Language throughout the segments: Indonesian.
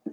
Baik,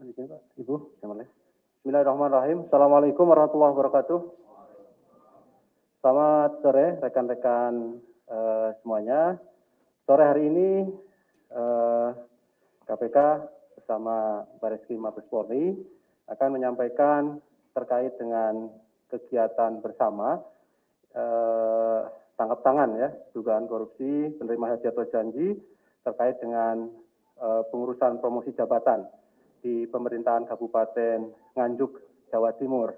izin Pak, Ibu, Bismillahirrahmanirrahim. Assalamualaikum warahmatullahi wabarakatuh. Selamat sore rekan-rekan semuanya. Sore hari ini KPK bersama Bareskrim Mabes Polri akan menyampaikan terkait dengan kegiatan bersama tangkap tangan ya, dugaan korupsi, penerima hadiah atau janji terkait dengan pengurusan promosi jabatan di pemerintahan Kabupaten Nganjuk, Jawa Timur.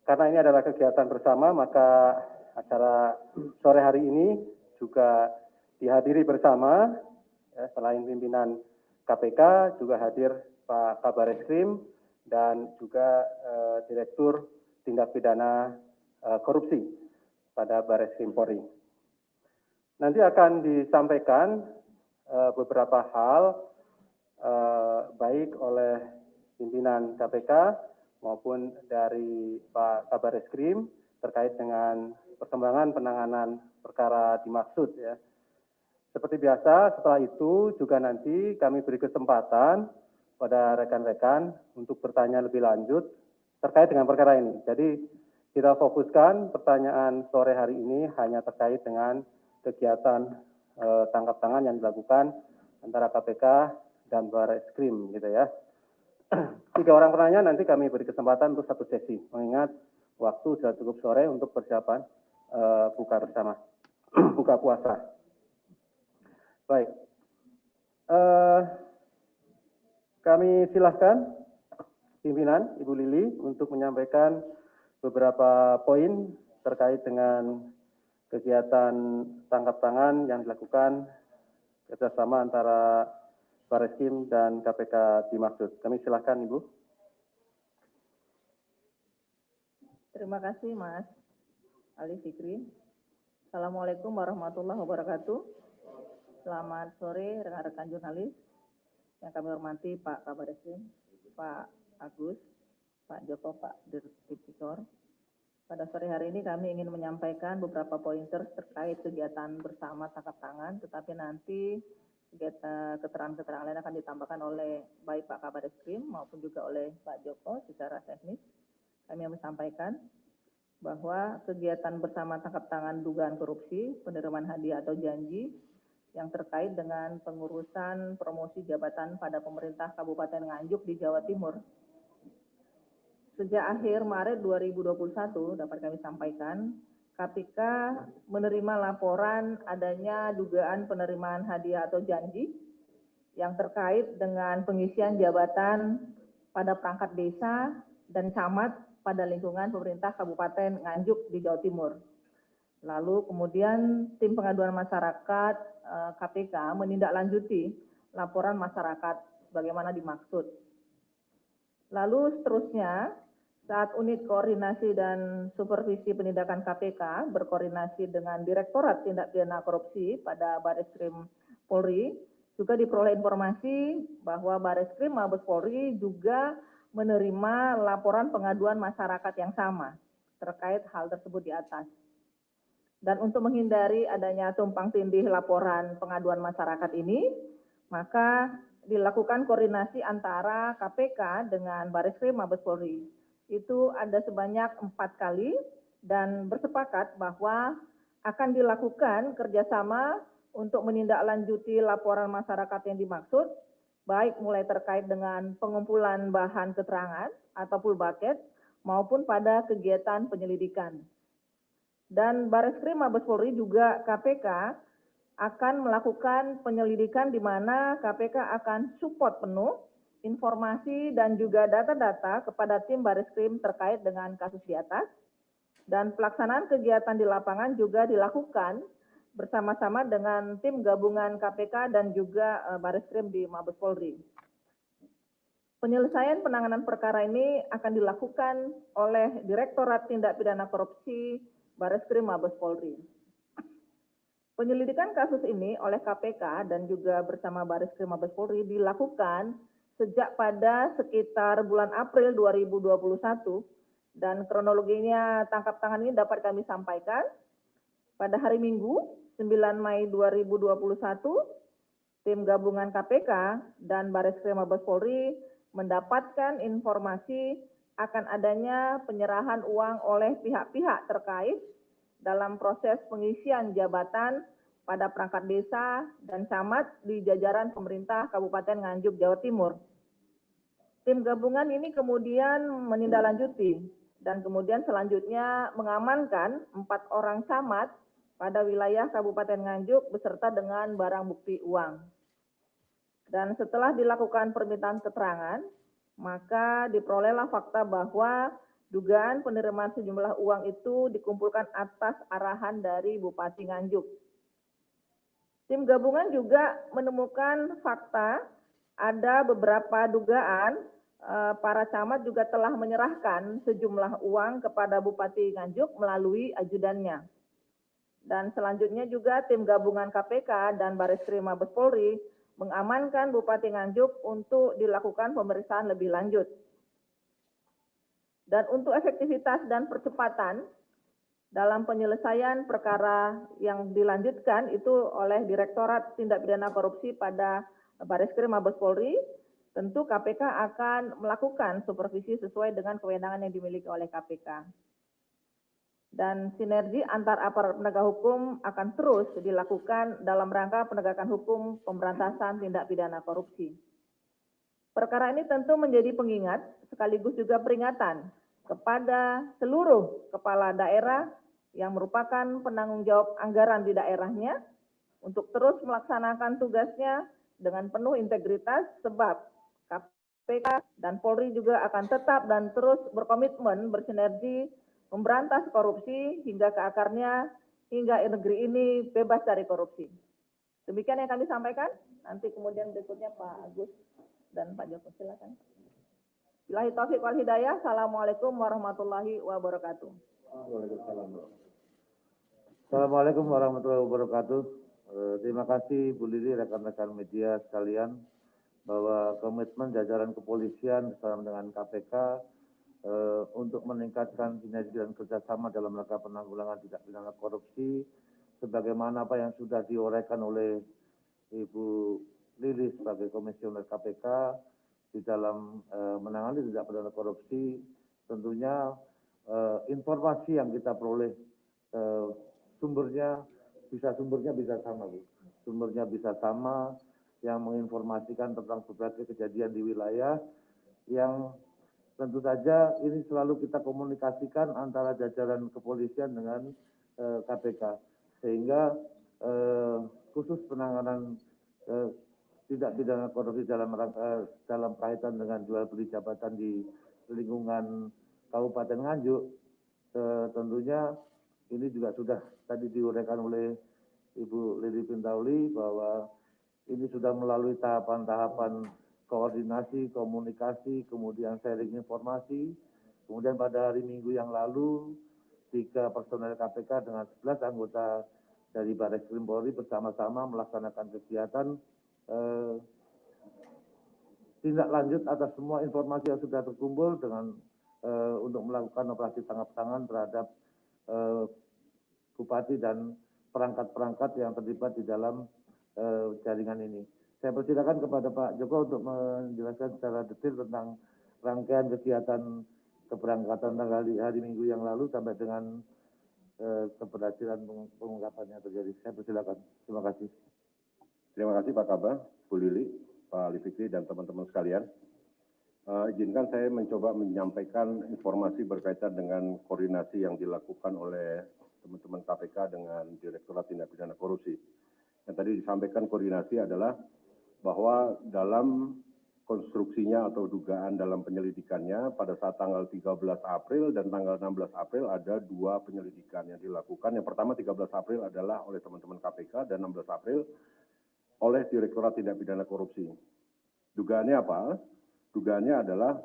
Karena ini adalah kegiatan bersama, maka acara sore hari ini juga dihadiri bersama, ya, selain pimpinan KPK, juga hadir Pak Kabareskrim dan juga Direktur Tindak Pidana Korupsi pada Bareskrim Polri. Nanti akan disampaikan beberapa hal baik oleh pimpinan KPK maupun dari Pak Kabareskrim terkait dengan perkembangan penanganan perkara dimaksud ya. Seperti biasa, setelah itu juga nanti kami beri kesempatan pada rekan-rekan untuk bertanya lebih lanjut terkait dengan perkara ini. Jadi kita fokuskan pertanyaan sore hari ini hanya terkait dengan kegiatan tangkap tangan yang dilakukan antara KPK dan Bareskrim gitu ya. 3 orang penanya nanti kami beri kesempatan untuk 1 sesi, mengingat waktu sudah cukup sore untuk persiapan buka bersama, buka puasa. Baik, kami silahkan pimpinan Ibu Lili untuk menyampaikan beberapa poin terkait dengan kegiatan tangkap tangan yang dilakukan kerjasama antara Bareskrim dan KPK dimaksud. Kami silakan Ibu. Terima kasih Mas Ali Fikri. Assalamualaikum warahmatullahi wabarakatuh. Selamat sore rekan-rekan jurnalis yang kami hormati Pak Kabareskrim, Pak Agus, Pak Joko, Pak Dirtipikor. Pada sore hari ini kami ingin menyampaikan beberapa pointer terkait kegiatan bersama tangkap tangan, tetapi nanti keterangan-keterangan lain akan ditambahkan oleh baik Pak Kabareskrim maupun juga oleh Pak Joko secara teknis. Kami yang menyampaikan bahwa kegiatan bersama tangkap tangan dugaan korupsi, penerimaan hadiah atau janji yang terkait dengan pengurusan promosi jabatan pada pemerintah Kabupaten Nganjuk di Jawa Timur. Sejak akhir Maret 2021 dapat kami sampaikan, KPK menerima laporan adanya dugaan penerimaan hadiah atau janji yang terkait dengan pengisian jabatan pada perangkat desa dan camat pada lingkungan pemerintah Kabupaten Nganjuk di Jawa Timur. Lalu kemudian tim pengaduan masyarakat KPK menindaklanjuti laporan masyarakat sebagaimana dimaksud. Lalu seterusnya, saat unit koordinasi dan supervisi penindakan KPK berkoordinasi dengan Direktorat Tindak Pidana Korupsi pada Bareskrim Polri, juga diperoleh informasi bahwa Bareskrim Mabes Polri juga menerima laporan pengaduan masyarakat yang sama terkait hal tersebut di atas. Dan untuk menghindari adanya tumpang tindih laporan pengaduan masyarakat ini, maka dilakukan koordinasi antara KPK dengan Bareskrim Mabes Polri. Itu ada sebanyak 4 kali dan bersepakat bahwa akan dilakukan kerjasama untuk menindaklanjuti laporan masyarakat yang dimaksud, baik mulai terkait dengan pengumpulan bahan keterangan atau full bucket maupun pada kegiatan penyelidikan. Dan Bareskrim Mabes Polri juga KPK akan melakukan penyelidikan di mana KPK akan support penuh informasi dan juga data-data kepada tim Bareskrim terkait dengan kasus di atas. Dan pelaksanaan kegiatan di lapangan juga dilakukan bersama-sama dengan tim gabungan KPK dan juga Bareskrim di Mabes Polri. Penyelesaian penanganan perkara ini akan dilakukan oleh Direktorat Tindak Pidana Korupsi Bareskrim Mabes Polri. Penyelidikan kasus ini oleh KPK dan juga bersama Bareskrim Mabes Polri dilakukan sejak pada sekitar bulan April 2021 dan kronologinya tangkap tangan ini dapat kami sampaikan. Pada hari Minggu 9 Mei 2021, tim gabungan KPK dan Bareskrim Mabes Polri mendapatkan informasi akan adanya penyerahan uang oleh pihak-pihak terkait dalam proses pengisian jabatan pada perangkat desa dan camat di jajaran pemerintah Kabupaten Nganjuk, Jawa Timur. Tim gabungan ini kemudian menindaklanjuti dan kemudian selanjutnya mengamankan 4 orang camat pada wilayah Kabupaten Nganjuk beserta dengan barang bukti uang. Dan setelah dilakukan permintaan keterangan, maka diperolehlah fakta bahwa dugaan penerimaan sejumlah uang itu dikumpulkan atas arahan dari Bupati Nganjuk. Tim gabungan juga menemukan fakta ada beberapa dugaan para camat juga telah menyerahkan sejumlah uang kepada Bupati Nganjuk melalui ajudannya. Dan selanjutnya juga tim gabungan KPK dan Bareskrim Mabes Polri mengamankan Bupati Nganjuk untuk dilakukan pemeriksaan lebih lanjut. Dan untuk efektivitas dan percepatan dalam penyelesaian perkara yang dilanjutkan itu oleh Direktorat Tindak Pidana Korupsi pada Bareskrim Mabes Polri, tentu KPK akan melakukan supervisi sesuai dengan kewenangan yang dimiliki oleh KPK. Dan sinergi antar aparat penegak hukum akan terus dilakukan dalam rangka penegakan hukum pemberantasan tindak pidana korupsi. Perkara ini tentu menjadi pengingat sekaligus juga peringatan kepada seluruh kepala daerah yang merupakan penanggung jawab anggaran di daerahnya untuk terus melaksanakan tugasnya dengan penuh integritas sebab KPK dan Polri juga akan tetap dan terus berkomitmen bersinergi memberantas korupsi hingga ke akarnya hingga negeri ini bebas dari korupsi. Demikian yang kami sampaikan. Nanti kemudian berikutnya Pak Agus dan Pak Joko, silakan. Billahi taufiq wal hidayah. Assalamualaikum warahmatullahi wabarakatuh. Assalamualaikum warahmatullahi wabarakatuh. Terima kasih Bu Lili, rekan-rekan media sekalian, bahwa komitmen jajaran kepolisian bersama dengan KPK untuk meningkatkan sinergi dan kerjasama dalam rangka penanggulangan tindak pidana korupsi, sebagaimana apa yang sudah diuraikan oleh Ibu Lili sebagai komisioner KPK di dalam menangani tindak pidana korupsi. Tentunya informasi yang kita peroleh sumbernya bisa sama, Bu. Sumbernya bisa sama, yang menginformasikan tentang berbagai kejadian di wilayah yang tentu saja ini selalu kita komunikasikan antara jajaran kepolisian dengan KPK, sehingga khusus penanganan tindak pidana korupsi dalam kaitan dengan jual beli jabatan di lingkungan Kabupaten Nganjuk, tentunya ini juga sudah tadi diuraikan oleh Ibu Lili Pintauli bahwa ini sudah melalui tahapan-tahapan koordinasi, komunikasi, kemudian sharing informasi. Kemudian pada hari Minggu yang lalu, 3 personel KPK dengan 11 anggota dari Bareskrim Polri bersama-sama melaksanakan kegiatan tindak lanjut atas semua informasi yang sudah terkumpul dengan untuk melakukan operasi tangkap tangan terhadap Bupati dan perangkat-perangkat yang terlibat di dalam jaringan ini. Saya persilakan kepada Pak Joko untuk menjelaskan secara detail tentang rangkaian kegiatan keberangkatan tanggal hari Minggu yang lalu sampai dengan keberhasilan pengungkapannya terjadi. Saya persilakan. Terima kasih. Terima kasih Pak Kabah, Bu Lili, Pak Ali Fikri, dan teman-teman sekalian. Izinkan saya mencoba menyampaikan informasi berkaitan dengan koordinasi yang dilakukan oleh teman-teman KPK dengan Direktorat Tindak Pidana Korupsi. Yang tadi disampaikan koordinasi adalah bahwa dalam konstruksinya atau dugaan dalam penyelidikannya pada saat tanggal 13 April dan tanggal 16 April ada dua penyelidikan yang dilakukan. Yang pertama 13 April adalah oleh teman-teman KPK dan 16 April oleh Direktorat Tindak Pidana Korupsi. Dugaannya apa? Dugaannya adalah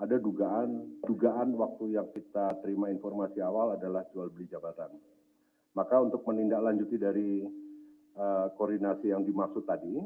ada dugaan waktu yang kita terima informasi awal adalah jual beli jabatan. Maka untuk menindaklanjuti dari koordinasi yang dimaksud tadi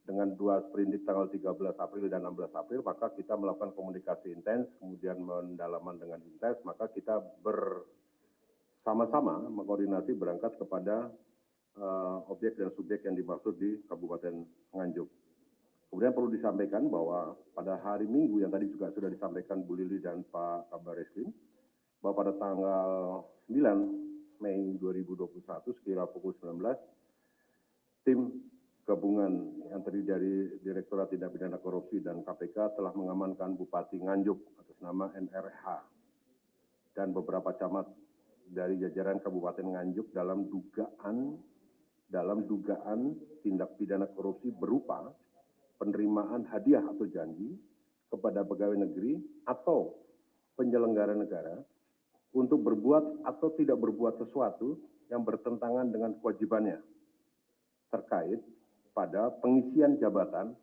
dengan dua sprindik tanggal 13 April dan 16 April, maka kita melakukan komunikasi intens, kemudian pendalaman dengan intens, maka kita bersama-sama mengkoordinasi berangkat kepada objek dan subjek yang dimaksud di Kabupaten Nganjuk. Kemudian perlu disampaikan bahwa pada hari Minggu yang tadi juga sudah disampaikan Bu Lili dan Pak Kabar Eskrim, bahwa pada tanggal 9 Mei 2021 sekira pukul 19, tim gabungan yang terdiri dari Direktorat Tindak Pidana Korupsi dan KPK telah mengamankan Bupati Nganjuk atas nama NRH dan beberapa camat dari jajaran Kabupaten Nganjuk dalam dugaan tindak pidana korupsi berupa penerimaan hadiah atau janji kepada pegawai negeri atau penyelenggara negara untuk berbuat atau tidak berbuat sesuatu yang bertentangan dengan kewajibannya terkait pada pengisian jabatan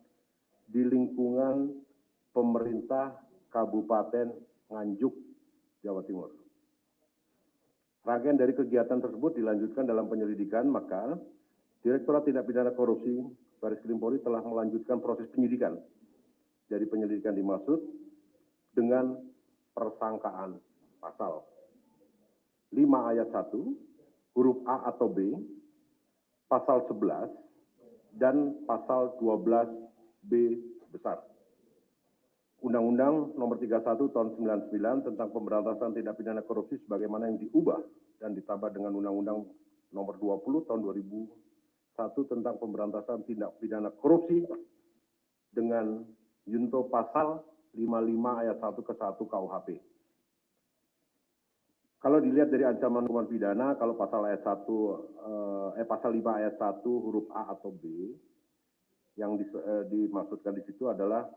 di lingkungan pemerintah Kabupaten Nganjuk, Jawa Timur. Rangkaian dari kegiatan tersebut dilanjutkan dalam penyelidikan, maka Direktorat Tindak Pidana Korupsi Baris Krim Polri telah melanjutkan proses penyidikan dari penyelidikan dimaksud dengan persangkaan pasal 5 ayat 1, huruf A atau B, pasal 11, dan pasal 12B besar. Undang-Undang Nomor 31 Tahun 99 tentang Pemberantasan Tindak Pidana Korupsi sebagaimana yang diubah dan ditambah dengan Undang-Undang Nomor 20 Tahun 2001 tentang Pemberantasan Tindak Pidana Korupsi dengan junto pasal 55 ayat 1 ke 1 KUHP. Kalau dilihat dari ancaman hukuman pidana, kalau pasal ayat 1 pasal 5 ayat 1 huruf A atau B yang dimaksudkan di situ adalah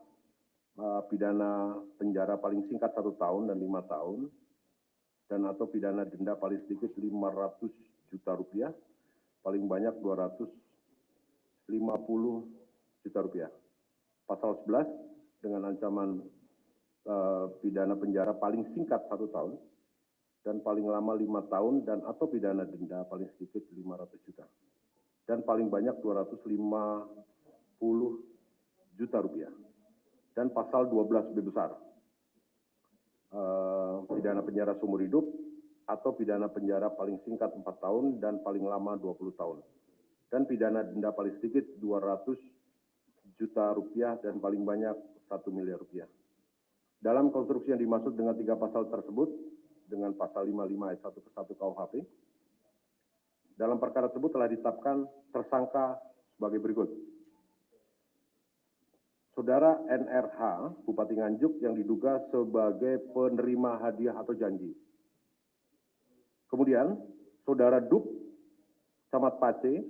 pidana penjara paling singkat 1 tahun dan 5 tahun dan atau pidana denda paling sedikit 500 juta rupiah, paling banyak 250 juta rupiah. Pasal 11 dengan ancaman pidana penjara paling singkat 1 tahun dan paling lama 5 tahun dan atau pidana denda paling sedikit 500 juta dan paling banyak 250 juta rupiah. Dan pasal 12B besar, pidana penjara seumur hidup atau pidana penjara paling singkat 4 tahun dan paling lama 20 tahun. Dan pidana denda paling sedikit 200 juta rupiah dan paling banyak 1 miliar rupiah. Dalam konstruksi yang dimaksud dengan 3 pasal tersebut, dengan pasal 55 ayat 1 ke 1 KUHP, dalam perkara tersebut telah ditetapkan tersangka sebagai berikut. Saudara NRH, Bupati Nganjuk yang diduga sebagai penerima hadiah atau janji. Kemudian, Saudara Duk, Camat Pace,